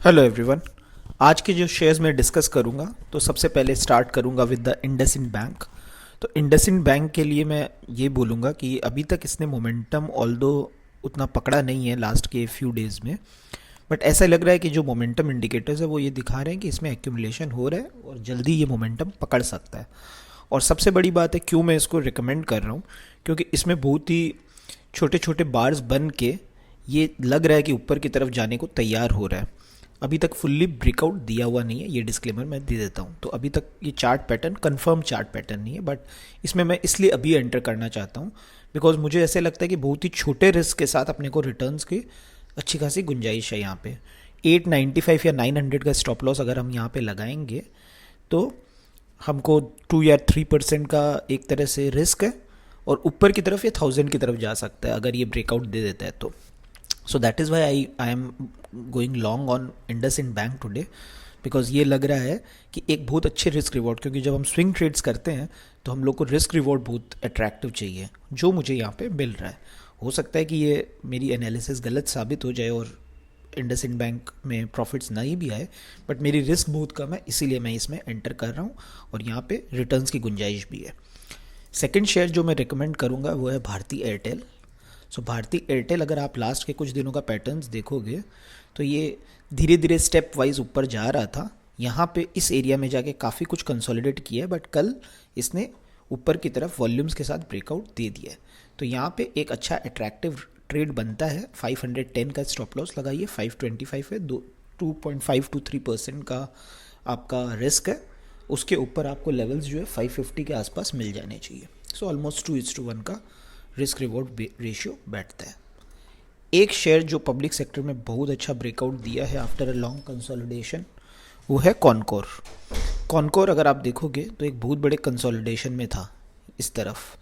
Hello everyone. आज के जो शेयर्स मैं डिस्कस करूंगा तो सबसे पहले स्टार्ट करूंगा विद द इंडसइंड बैंक। तो इंडसइंड बैंक के लिए मैं ये बोलूँगा कि अभी तक इसने मोमेंटम ऑल्दो उतना पकड़ा नहीं है लास्ट के फ्यू डेज़ में, बट ऐसा लग रहा है कि जो मोमेंटम इंडिकेटर्स है वो ये दिखा रहे हैं कि इसमें एक्यूमुलेशन हो रहा है और जल्दी ये मोमेंटम पकड़ सकता है। और सबसे बड़ी बात है क्यों मैं इसको रिकमेंड कर रहा हूँ, क्योंकि इसमें बहुत ही छोटे छोटे बार्स बन के ये लग रहा है कि ऊपर की तरफ जाने को तैयार हो रहा है। अभी तक फुल्ली ब्रेकआउट दिया हुआ नहीं है, ये डिस्क्लेमर मैं दे देता हूँ। तो अभी तक ये chart pattern confirm chart pattern नहीं है, बट इसमें मैं इसलिए अभी एंटर करना चाहता हूँ बिकॉज मुझे ऐसे लगता है कि बहुत ही छोटे रिस्क के साथ अपने को रिटर्न्स की अच्छी खासी गुंजाइश है। यहाँ पे 895 या 900 का स्टॉप लॉस अगर हम यहाँ पे लगाएंगे तो हमको 2 या 3% का एक तरह से रिस्क है, और ऊपर की तरफ ये 1000 की तरफ जा सकता है अगर ये ब्रेकआउट दे देता है तो। So that is why I am going long on IndusInd bank today, because ये लग रहा है कि एक बहुत अच्छे रिस्क रिवॉर्ड, क्योंकि जब हम स्विंग ट्रेड्स करते हैं तो हम लोग को रिस्क रिवॉर्ड बहुत अट्रैक्टिव चाहिए, जो मुझे यहाँ पे मिल रहा है। हो सकता है कि ये मेरी एनालिसिस गलत साबित हो जाए और इंडसइंड बैंक में प्रॉफिट्स नहीं भी आए, बट मेरी रिस्क बहुत कम है, इसीलिए मैं इसमें एंटर कर रहा हूँ और यहाँ पे रिटर्न्स की गुंजाइश भी है। सेकंड शेयर जो मैं रिकमेंड करूँगा वो है भारती एयरटेल। सो भारती एयरटेल अगर आप लास्ट के कुछ दिनों का पैटर्न्स देखोगे तो ये धीरे धीरे स्टेप वाइज ऊपर जा रहा था। यहाँ पे इस एरिया में जाके काफ़ी कुछ कंसोलिडेट किया है, बट कल इसने ऊपर की तरफ वॉल्यूम्स के साथ ब्रेकआउट दे दिया है। तो यहाँ पे एक अच्छा अट्रैक्टिव ट्रेड बनता है। 510 का स्टॉप लॉस लगाइए, 525 है, 2.5 to 3% का आपका रिस्क है। उसके ऊपर आपको लेवल्स जो है 550 के आसपास मिल जाने चाहिए। सो ऑलमोस्ट 2:1 का रिस्क रिवॉर्ड रेशियो बैठता है। एक शेयर जो पब्लिक सेक्टर में बहुत अच्छा ब्रेकआउट दिया है आफ्टर अ लॉन्ग कंसोलिडेशन वो है कॉनकोर। कॉनकोर अगर आप देखोगे तो एक बहुत बड़े कंसोलिडेशन में था इस तरफ,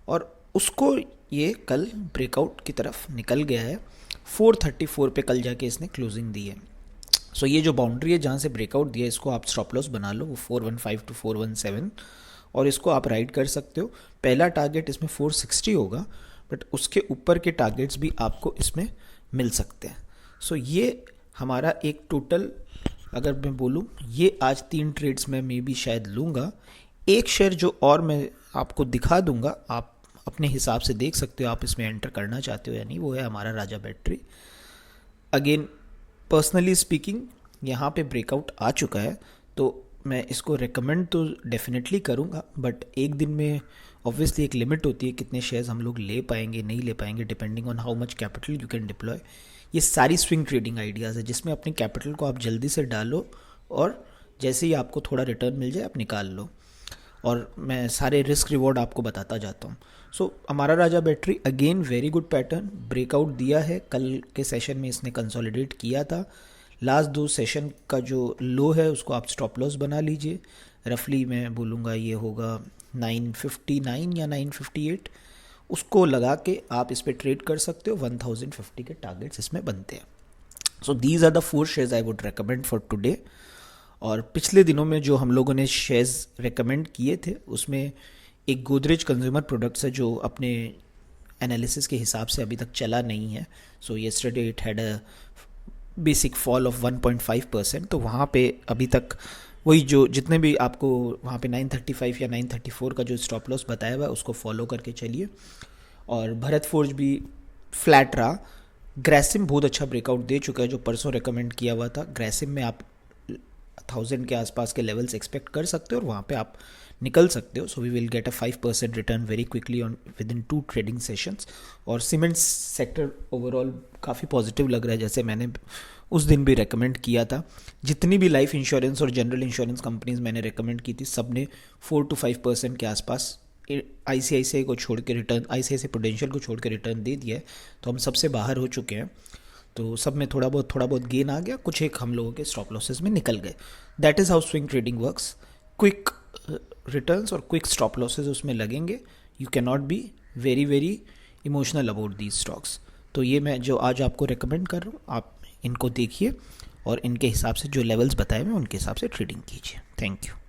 और उसको ये कल ब्रेकआउट की तरफ निकल गया है। 434 पे कल जाके इसने क्लोजिंग दी है। सो ये जो बाउंड्री है जहाँ से ब्रेकआउट दिया है इसको आप स्टॉप लॉस बना लो, वो 415 to 417, और इसको आप राइड कर सकते हो। पहला टारगेट इसमें 460 होगा, बट उसके ऊपर के टारगेट्स भी आपको इसमें मिल सकते हैं। सो ये हमारा एक टोटल, अगर मैं बोलूँ, ये आज 3 ट्रेड्स में मे बी शायद लूँगा। एक शेयर जो और मैं आपको दिखा दूंगा, आप अपने हिसाब से देख सकते हो आप इसमें एंटर करना चाहते हो या नहीं, वो है हमारा Raja battery. Again personally speaking यहाँ पे ब्रेकआउट आ चुका है तो मैं इसको रेकमेंड तो डेफिनेटली करूँगा, बट एक दिन में ऑब्वियसली एक लिमिट होती है कितने शेयर्स हम लोग ले पाएंगे नहीं ले पाएंगे, depending on how much capital you can deploy. ये सारी स्विंग ट्रेडिंग आइडियाज़ है जिसमें अपने कैपिटल को आप जल्दी से डालो और जैसे ही आपको थोड़ा रिटर्न मिल जाए आप निकाल लो, और मैं सारे रिस्क रिवॉर्ड आपको बताता जाता हूँ। सो हमारा Raja battery again very good pattern, breakout दिया है। कल के सेशन में इसने कंसोलिडेट किया था। लास्ट 2 सेशन का जो लो है उसको आप स्टॉप लॉस बना लीजिए। रफली मैं बोलूँगा ये होगा 959 या 958, उसको लगा के आप इस पर ट्रेड कर सकते हो। 1050 के टारगेट्स इसमें बनते हैं। So these are the 4 shares I would recommend for today. और पिछले दिनों में जो हम लोगों ने शेयर्स रेकमेंड किए थे उसमें एक गोदरेज कंज्यूमर प्रोडक्ट्स है जो अपने एनालिसिस के हिसाब से अभी तक चला नहीं है। सो yesterday it had a basic fall of 1.5%। तो वहाँ पे अभी तक वही जो जितने भी आपको वहाँ पे 935 या 934 का जो स्टॉप लॉस बताया हुआ है उसको फॉलो करके चलिए। और भरत फोर्ज भी फ्लैट रहा। ग्रेसिम बहुत अच्छा ब्रेकआउट दे चुका है जो परसों रेकमेंड किया हुआ था। ग्रेसिम में आप 1000 के आसपास के लेवल्स एक्सपेक्ट कर सकते हो और वहाँ पे आप निकल सकते हो। So we will get a 5% return very quickly on within 2 trading sessions. और सीमेंट सेक्टर ओवरऑल काफ़ी पॉजिटिव लग रहा है, जैसे मैंने उस दिन भी रेकमेंड किया था। जितनी भी लाइफ इंश्योरेंस और जनरल इंश्योरेंस कंपनीज मैंने रेकमेंड की थी सब ने 4 to 5% के आसपास ICICI को छोड़ के रिटर्न, ICICI प्रूडेंशियल को छोड़ के रिटर्न दे दिया है। तो हम सबसे बाहर हो चुके हैं, तो सब में थोड़ा बहुत गेन आ गया, कुछ एक हम लोगों के स्टॉप लॉसेस में निकल गए। That is how swing trading works. Quick returns और क्विक स्टॉप लॉसेस उसमें लगेंगे। You can not be very emotional about these stocks. तो ये मैं जो आज आपको रिकमेंड कर रहा हूँ आप इनको देखिए और इनके हिसाब से जो लेवल्स बताए हुए उनके हिसाब से ट्रेडिंग कीजिए। Thank you.